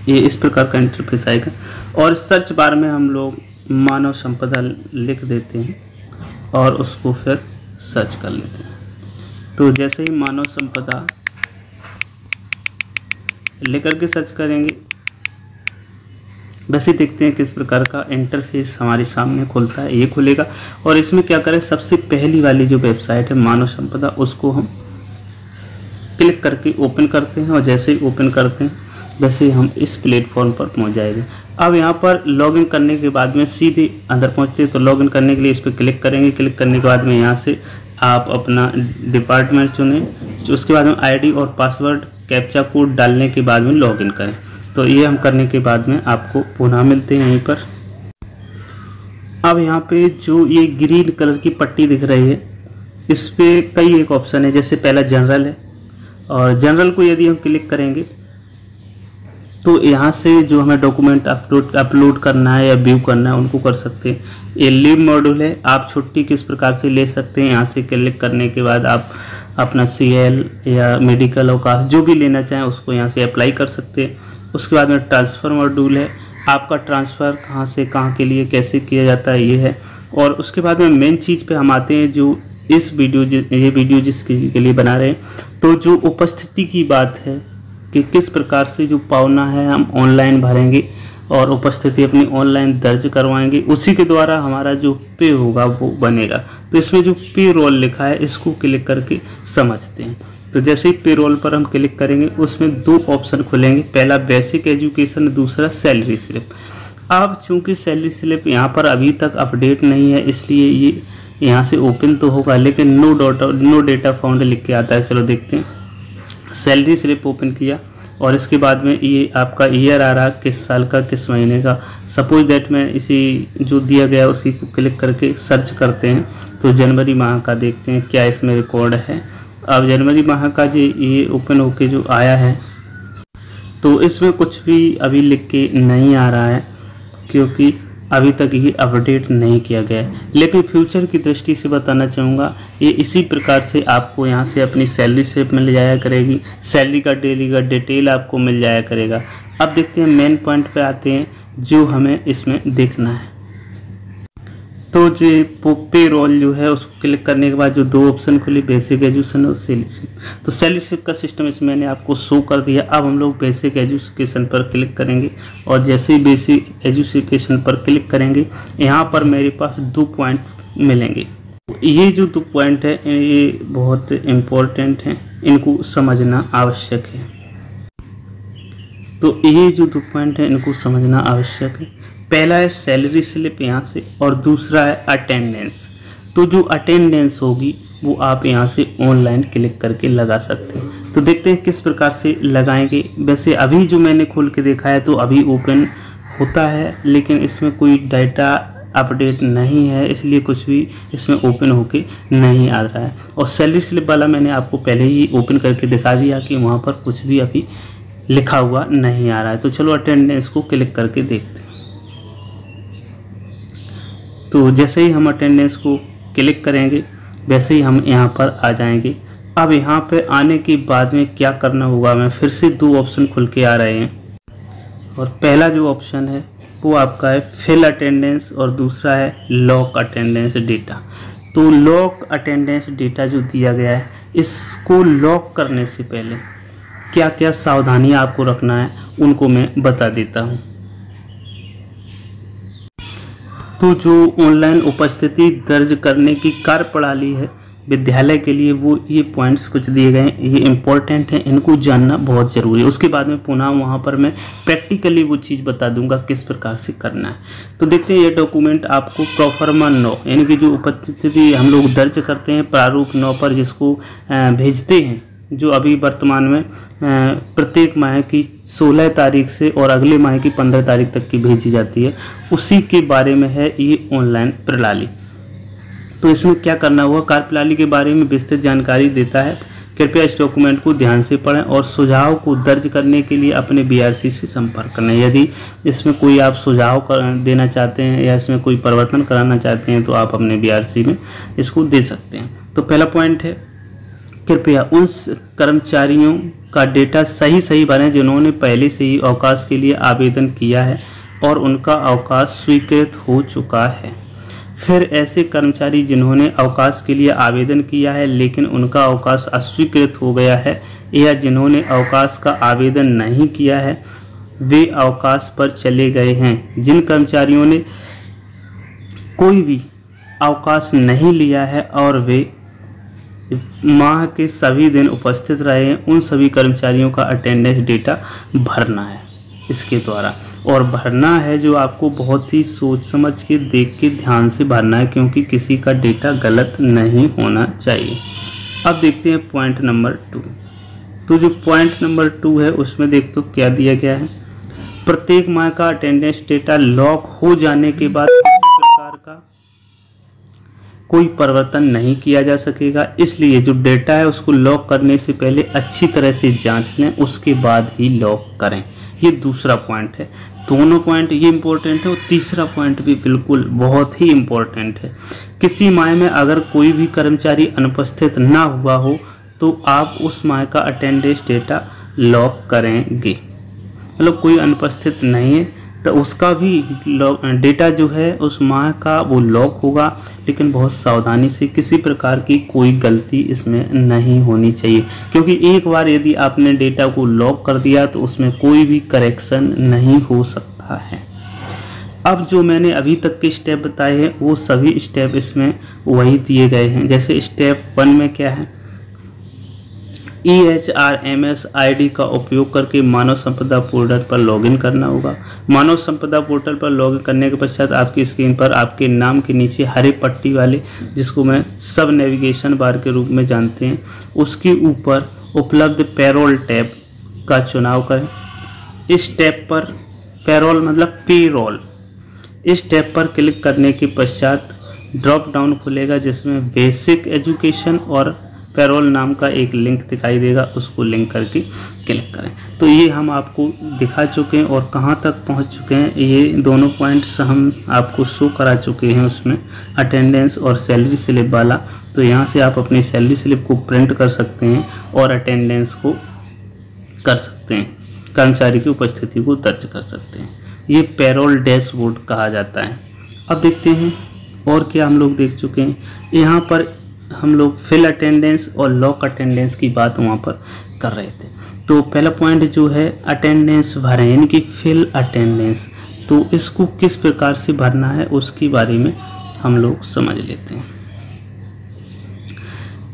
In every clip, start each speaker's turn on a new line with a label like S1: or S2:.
S1: ये इस प्रकार का इंटरफेस आएगा और सर्च बार में हम लोग मानव संपदा लिख देते हैं और उसको फिर सर्च कर लेते हैं। तो जैसे ही मानव संपदा लेकर के सर्च करेंगे वैसे देखते हैं किस प्रकार का इंटरफेस हमारे सामने खुलता है। ये खुलेगा और इसमें क्या करें, सबसे पहली वाली जो वेबसाइट है मानव संपदा उसको हम क्लिक करके ओपन करते हैं और जैसे ही ओपन करते हैं वैसे ही हम इस प्लेटफॉर्म पर पहुंच जाएंगे। अब यहाँ पर लॉगिन करने के बाद में सीधे अंदर पहुँचते हैं। तो लॉगिन करने के लिए इस पर क्लिक करेंगे। क्लिक करने के बाद में यहाँ से आप अपना डिपार्टमेंट चुनें, उसके बाद में आईडी और पासवर्ड कैप्चा कोड डालने के बाद में लॉगिन करें। तो ये हम करने के बाद में आपको पुनः मिलते हैं यहीं पर। अब यहाँ पे जो ये ग्रीन कलर की पट्टी दिख रही है इस पे कई एक ऑप्शन है। जैसे पहला जनरल है और जनरल को यदि हम क्लिक करेंगे तो यहाँ से जो हमें डॉक्यूमेंट अपलोड करना है या व्यू करना है उनको कर सकते हैं। ये लीव मॉड्यूल है, आप छुट्टी किस प्रकार से ले सकते हैं। यहाँ से क्लिक करने के बाद आप अपना CL या मेडिकल अवकाश जो भी लेना चाहें उसको यहाँ से अप्लाई कर सकते हैं। उसके बाद में ट्रांसफ़र मॉड्यूल है, आपका ट्रांसफ़र कहाँ से कहाँ के लिए कैसे किया जाता है ये है। और उसके बाद में मेन चीज़ पे हम आते हैं जो ये वीडियो जिसके के लिए बना रहे हैं। तो जो उपस्थिति की बात है कि किस प्रकार से जो पावना है हम ऑनलाइन भरेंगे और उपस्थिति अपनी ऑनलाइन दर्ज करवाएंगे, उसी के द्वारा हमारा जो पे होगा वो बनेगा। तो इसमें जो पे रोल लिखा है इसको क्लिक करके समझते हैं। तो जैसे ही पे रोल पर हम क्लिक करेंगे उसमें 2 ऑप्शन खुलेंगे, पहला बेसिक एजुकेशन, दूसरा सैलरी स्लिप। अब चूंकि सैलरी स्लिप यहाँ पर अभी तक अपडेट नहीं है इसलिए ये यहाँ से ओपन तो होगा लेकिन नो डेटा फाउंड लिख के आता है। चलो देखते हैं। सैलरी स्लिप ओपन किया और इसके बाद में ये आपका ईयर आ रहा किस साल का किस महीने का। सपोज दैट में इसी जो दिया गया उसी को क्लिक करके सर्च करते हैं। तो जनवरी माह का देखते हैं क्या इसमें रिकॉर्ड है। अब जनवरी माह का जो ये ओपन होके जो आया है तो इसमें कुछ भी अभी लिख के नहीं आ रहा है क्योंकि अभी तक ये अपडेट नहीं किया गया है। लेकिन फ्यूचर की दृष्टि से बताना चाहूँगा ये इसी प्रकार से आपको यहाँ से अपनी सैलरी स्लिप मिल जाया करेगी। सैलरी का डेली का डिटेल आपको मिल जाया करेगा। अब देखते हैं मेन पॉइंट पे आते हैं जो हमें इसमें देखना है। तो जो पे रोल जो है उसको क्लिक करने के बाद जो 2 ऑप्शन खुले, बेसिक एजुकेशन और सैलरी स्लिप। तो सैलरी स्लिप का सिस्टम इसमें मैंने आपको शो कर दिया। अब हम लोग बेसिक एजुकेशन पर क्लिक करेंगे और जैसे ही बेसिक एजुकेशन पर क्लिक करेंगे यहाँ पर मेरे पास 2 पॉइंट मिलेंगे। ये जो 2 पॉइंट है ये बहुत इम्पोर्टेंट हैं, इनको समझना आवश्यक है। तो ये जो 2 पॉइंट हैं इनको समझना आवश्यक है। पहला है सैलरी स्लिप यहाँ से और दूसरा है अटेंडेंस। तो जो अटेंडेंस होगी वो आप यहाँ से ऑनलाइन क्लिक करके लगा सकते हैं। तो देखते हैं किस प्रकार से लगाएंगे। वैसे अभी जो मैंने खोल के देखा है तो अभी ओपन होता है लेकिन इसमें कोई डाटा अपडेट नहीं है इसलिए कुछ भी इसमें ओपन होके नहीं आ रहा है। और सैलरी स्लिप वाला मैंने आपको पहले ही ओपन करके दिखा दिया कि वहाँ पर कुछ भी अभी लिखा हुआ नहीं आ रहा है। तो चलो अटेंडेंस को क्लिक करके देखते हैं। तो जैसे ही हम अटेंडेंस को क्लिक करेंगे वैसे ही हम यहाँ पर आ जाएंगे। अब यहाँ पे आने के बाद में क्या करना होगा, मैं फिर से 2 ऑप्शन खुल के आ रहे हैं और पहला जो ऑप्शन है वो आपका है फिल अटेंडेंस और दूसरा है लॉक अटेंडेंस डेटा। तो लॉक अटेंडेंस डेटा जो दिया गया है इसको लॉक करने से पहले क्या क्या सावधानियाँ आपको रखना है उनको मैं बता देता हूँ। तो जो ऑनलाइन उपस्थिति दर्ज करने की कार्यप्रणाली है विद्यालय के लिए वो ये पॉइंट्स कुछ दिए गए हैं, ये इम्पोर्टेंट हैं, इनको जानना बहुत ज़रूरी है। उसके बाद में पुनः वहाँ पर मैं प्रैक्टिकली वो चीज़ बता दूंगा किस प्रकार से करना है। तो देखते हैं ये डॉक्यूमेंट आपको प्रोफार्मा 9 यानी कि जो उपस्थिति हम लोग दर्ज करते हैं प्रारूप 9 पर जिसको भेजते हैं, जो अभी वर्तमान में प्रत्येक माह की 16 तारीख से और अगले माह की 15 तारीख तक की भेजी जाती है, उसी के बारे में है ये ऑनलाइन प्रणाली। तो इसमें क्या करना होगा, कार्यप्रणाली के बारे में विस्तृत जानकारी देता है। कृपया इस डॉक्यूमेंट को ध्यान से पढ़ें और सुझाव को दर्ज करने के लिए अपने BRC से संपर्क करें। यदि इसमें कोई आप सुझाव देना चाहते हैं या इसमें कोई परिवर्तन कराना चाहते हैं तो आप अपने BRC में इसको दे सकते हैं। तो पहला पॉइंट है कृपया उन कर्मचारियों का डेटा सही भरें जिन्होंने पहले से ही अवकाश के लिए आवेदन किया है और उनका अवकाश स्वीकृत हो चुका है। फिर ऐसे कर्मचारी जिन्होंने अवकाश के लिए आवेदन किया है लेकिन उनका अवकाश अस्वीकृत हो गया है या जिन्होंने अवकाश का आवेदन नहीं किया है वे अवकाश पर चले गए हैं। जिन कर्मचारियों ने कोई भी अवकाश नहीं लिया है और वे माह के सभी दिन उपस्थित रहे हैं उन सभी कर्मचारियों का अटेंडेंस डेटा भरना है इसके द्वारा। और भरना है जो आपको बहुत ही सोच समझ के देख के ध्यान से भरना है क्योंकि किसी का डेटा गलत नहीं होना चाहिए। अब देखते हैं पॉइंट नंबर 2। तो जो पॉइंट नंबर 2 है उसमें देख तो क्या दिया गया है, प्रत्येक माह का अटेंडेंस डेटा लॉक हो जाने के बाद किसी प्रकार का कोई परिवर्तन नहीं किया जा सकेगा, इसलिए जो डेटा है उसको लॉक करने से पहले अच्छी तरह से जांच लें, उसके बाद ही लॉक करें। ये दूसरा पॉइंट है। दोनों पॉइंट ये इम्पोर्टेंट है और तीसरा पॉइंट भी बिल्कुल बहुत ही इम्पोर्टेंट है। किसी माह में अगर कोई भी कर्मचारी अनुपस्थित ना हुआ हो तो आप उस माह का अटेंडेंस डेटा लॉक करेंगे। मतलब कोई अनुपस्थित नहीं है तो उसका भी डेटा जो है उस माह का वो लॉक होगा, लेकिन बहुत सावधानी से, किसी प्रकार की कोई गलती इसमें नहीं होनी चाहिए क्योंकि एक बार यदि आपने डेटा को लॉक कर दिया तो उसमें कोई भी करेक्शन नहीं हो सकता है। अब जो मैंने अभी तक के स्टेप बताए हैं वो सभी स्टेप इसमें वही दिए गए हैं। जैसे स्टेप 1 में क्या है, EHRMS ID का उपयोग करके मानव संपदा पोर्टल पर लॉगिन करना होगा। मानव संपदा पोर्टल पर लॉगिन करने के पश्चात आपकी स्क्रीन पर आपके नाम के नीचे हरे पट्टी वाले, जिसको मैं सब नेविगेशन बार के रूप में जानते हैं, उसके ऊपर उपलब्ध पेरोल टैब का चुनाव करें। इस टैब पर पेरोल मतलब पेरोल, इस टैब पर क्लिक करने के पश्चात ड्रॉप डाउन खुलेगा जिसमें बेसिक एजुकेशन और पेरोल नाम का एक लिंक दिखाई देगा, उसको लिंक करके क्लिक करें। तो ये हम आपको दिखा चुके हैं और कहाँ तक पहुँच चुके हैं ये दोनों पॉइंट्स हम आपको शो करा चुके हैं उसमें, अटेंडेंस और सैलरी स्लिप वाला। तो यहाँ से आप अपनी सैलरी स्लिप को प्रिंट कर सकते हैं और अटेंडेंस को कर सकते हैं, कर्मचारी की उपस्थिति को दर्ज कर सकते हैं। ये पेरोल डैशबोर्ड कहा जाता है। अब देखते हैं और क्या हम लोग देख चुके हैं। यहाँ पर हम लोग फिल अटेंडेंस और लॉक अटेंडेंस की बात वहाँ पर कर रहे थे। तो पहला पॉइंट जो है अटेंडेंस भरें, यानी कि फिल अटेंडेंस। तो इसको किस प्रकार से भरना है उसके बारे में हम लोग समझ लेते हैं।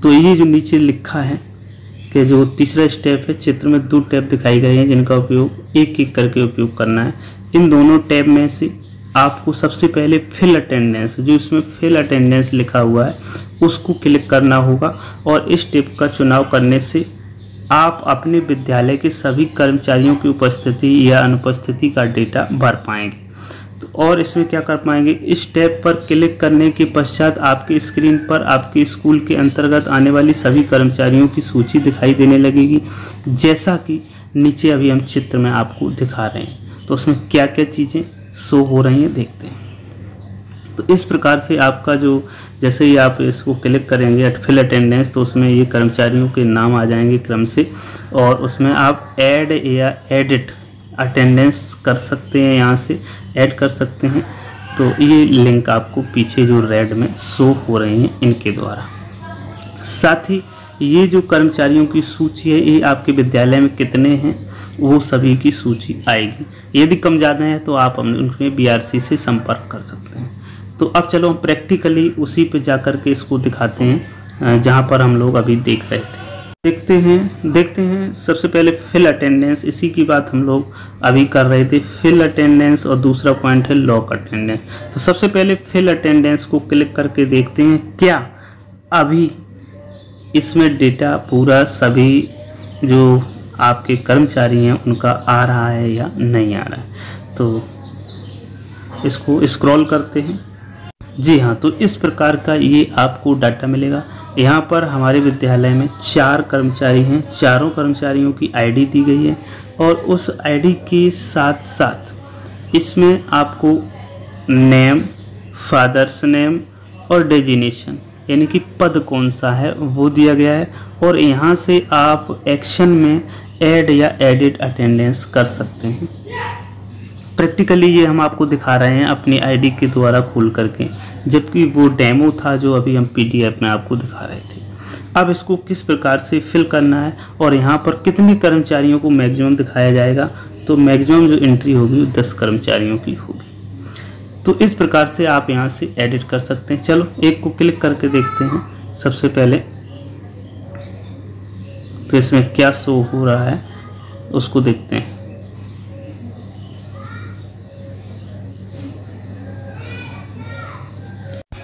S1: तो ये जो नीचे लिखा है कि जो तीसरा स्टेप है, चित्र में 2 टैब दिखाई गए हैं जिनका उपयोग एक एक करके उपयोग करना है। इन दोनों टैब में से आपको सबसे पहले फिल अटेंडेंस, जो इसमें फिल अटेंडेंस लिखा हुआ है, उसको क्लिक करना होगा और इस टिप का चुनाव करने से आप अपने विद्यालय के सभी कर्मचारियों की उपस्थिति या अनुपस्थिति का डेटा भर पाएंगे। तो और इसमें क्या कर पाएंगे, इस टैब पर क्लिक करने के पश्चात आपके स्क्रीन पर आपके स्कूल के अंतर्गत आने वाली सभी कर्मचारियों की सूची दिखाई देने लगेगी, जैसा कि नीचे अभी हम चित्र में आपको दिखा रहे हैं। तो उसमें क्या क्या चीज़ें शो हो रही हैं देखते हैं। तो इस प्रकार से आपका जो, जैसे ही आप इसको क्लिक करेंगे फिल अटेंडेंस, तो उसमें ये कर्मचारियों के नाम आ जाएंगे क्रम से और उसमें आप ऐड या एडिट अटेंडेंस कर सकते हैं, यहाँ से ऐड कर सकते हैं। तो ये लिंक आपको पीछे जो रेड में शो हो रही हैं इनके द्वारा। साथ ही ये जो कर्मचारियों की सूची है, ये आपके विद्यालय में कितने हैं वो सभी की सूची आएगी। यदि कम ज़्यादा है तो आप उनमें BRC से संपर्क कर सकते हैं। तो अब चलो हम प्रैक्टिकली उसी पे जाकर के इसको दिखाते हैं जहाँ पर हम लोग अभी देख रहे थे। देखते हैं सबसे पहले फिल अटेंडेंस, इसी की बात हम लोग अभी कर रहे थे, फिल अटेंडेंस, और दूसरा पॉइंट है लॉक अटेंडेंस। तो सबसे पहले फिल अटेंडेंस को क्लिक करके देखते हैं क्या अभी इसमें डेटा पूरा सभी जो आपके कर्मचारी हैं उनका आ रहा है या नहीं आ रहा है। तो इसको स्क्रॉल करते हैं। जी हाँ, तो इस प्रकार का ये आपको डाटा मिलेगा। यहाँ पर हमारे विद्यालय में 4 कर्मचारी हैं, चारों कर्मचारियों की आईडी दी गई है और उस आईडी के साथ साथ इसमें आपको नेम, फादर्स नेम और डेजिनेशन यानी कि पद कौन सा है वो दिया गया है, और यहाँ से आप एक्शन में ऐड या एडिट अटेंडेंस कर सकते हैं। प्रैक्टिकली ये हम आपको दिखा रहे हैं अपनी आईडी के द्वारा खोल करके, जबकि वो डेमो था जो अभी हम पीडीएफ में आपको दिखा रहे थे। अब इसको किस प्रकार से फिल करना है और यहाँ पर कितने कर्मचारियों को मैक्सिमम दिखाया जाएगा, तो मैक्सिमम जो एंट्री होगी वो 10 कर्मचारियों की होगी। तो इस प्रकार से आप यहाँ से एडिट कर सकते हैं। चलो एक को क्लिक करके देखते हैं। सबसे पहले तो इसमें क्या शो हो रहा है उसको देखते हैं।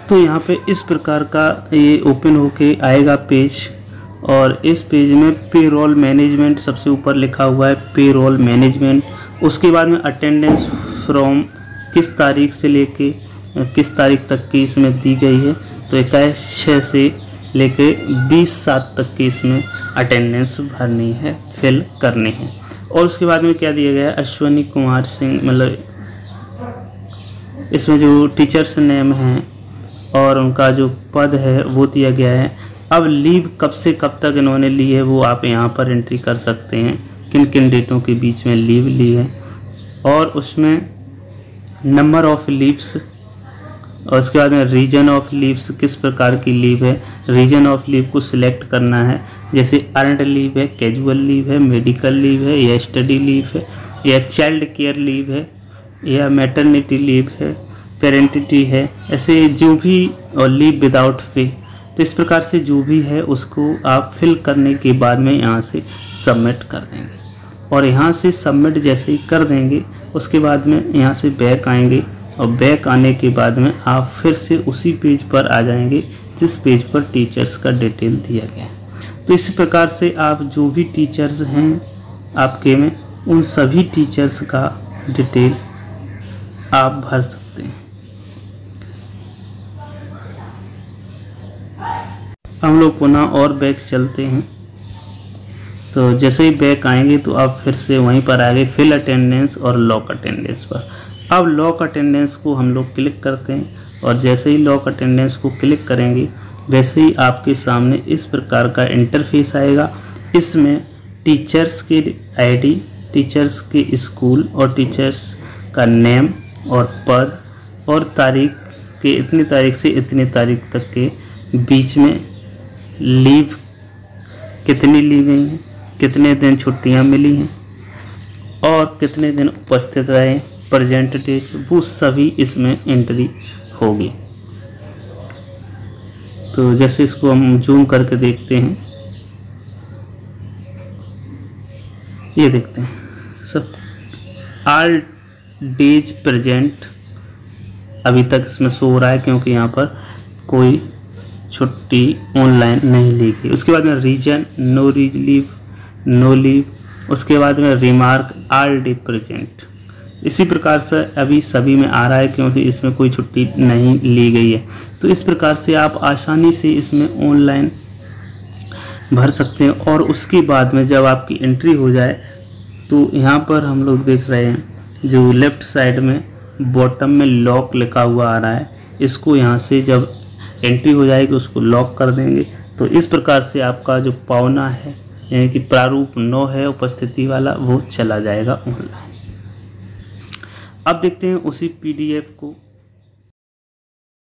S1: तो यहाँ पे इस प्रकार का ये ओपन होके आएगा पेज, और इस पेज में पेरोल मैनेजमेंट सबसे ऊपर लिखा हुआ है, पेरोल मैनेजमेंट। उसके बाद में अटेंडेंस फ्रॉम किस तारीख से लेके किस तारीख तक की इसमें दी गई है, तो 21/6 से लेके 20/7 तक की इसमें अटेंडेंस भरनी है, फिल करनी है। और उसके बाद में क्या दिया गया है, अश्विनी कुमार सिंह, मतलब इसमें जो टीचर्स नेम हैं और उनका जो पद है वो दिया गया है। अब लीव कब से कब तक इन्होंने ली है वो आप यहाँ पर एंट्री कर सकते हैं, किन किन डेटों के बीच में लीव ली है, और उसमें नंबर ऑफ लीव्स, और उसके बाद में रीजन ऑफ लीव्स, किस प्रकार की लीव है, रीजन ऑफ लीव को सिलेक्ट करना है, जैसे अर्नड लीव है, कैजुअल लीव है, मेडिकल लीव है, या स्टडी लीव है, या चाइल्ड केयर लीव है, या मैटरनिटी लीव है, पेरेंटिटी है, ऐसे जो भी, और लीव विदाउट पे। तो इस प्रकार से जो भी है उसको आप फिल करने के बाद में यहाँ से सबमिट कर देंगे, और यहाँ से सबमिट जैसे ही कर देंगे उसके बाद में यहाँ से बैक आएंगे, और बैक आने के बाद में आप फिर से उसी पेज पर आ जाएंगे जिस पेज पर टीचर्स का डिटेल दिया गया है। तो इसी प्रकार से आप जो भी टीचर्स हैं आपके में, उन सभी टीचर्स का डिटेल आप भर सकते हैं। हम लोग पुनः और बैक चलते हैं। तो जैसे ही बैक आएंगे तो आप फिर से वहीं पर आएंगे फिल अटेंडेंस और लॉक अटेंडेंस पर। अब लॉक अटेंडेंस को हम लोग क्लिक करते हैं, और जैसे ही लॉक अटेंडेंस को क्लिक करेंगे वैसे ही आपके सामने इस प्रकार का इंटरफेस आएगा। इसमें टीचर्स के आईडी, टीचर्स के स्कूल और टीचर्स का नेम और पद और तारीख के इतनी तारीख से इतनी तारीख तक के बीच में लीव कितनी ली गई हैं, कितने दिन छुट्टियां मिली हैं और कितने दिन उपस्थित रहे, प्रेजेंट डेट, वो सभी इसमें एंट्री होगी। तो जैसे इसको हम जूम करके देखते हैं, ये देखते हैं सब ऑल डेज प्रेजेंट अभी तक इसमें शो हो रहा है, क्योंकि यहाँ पर कोई छुट्टी ऑनलाइन नहीं ली गई। उसके बाद में रीजन, नो रीज लीव, नो लीव, उसके बाद में रिमार्क ऑल डे प्रेजेंट। इसी प्रकार से अभी सभी में आ रहा है क्योंकि इसमें कोई छुट्टी नहीं ली गई है। तो इस प्रकार से आप आसानी से इसमें ऑनलाइन भर सकते हैं। और उसके बाद में जब आपकी एंट्री हो जाए तो यहाँ पर हम लोग देख रहे हैं जो लेफ़्ट साइड में बॉटम में लॉक लिखा हुआ आ रहा है, इसको यहाँ से जब एंट्री हो जाएगी उसको लॉक कर देंगे। तो इस प्रकार से आपका जो पावना है यानी कि प्रारूप 9 है उपस्थिति वाला, वो चला जाएगा ऑनलाइन। अब देखते हैं उसी पीडीएफ को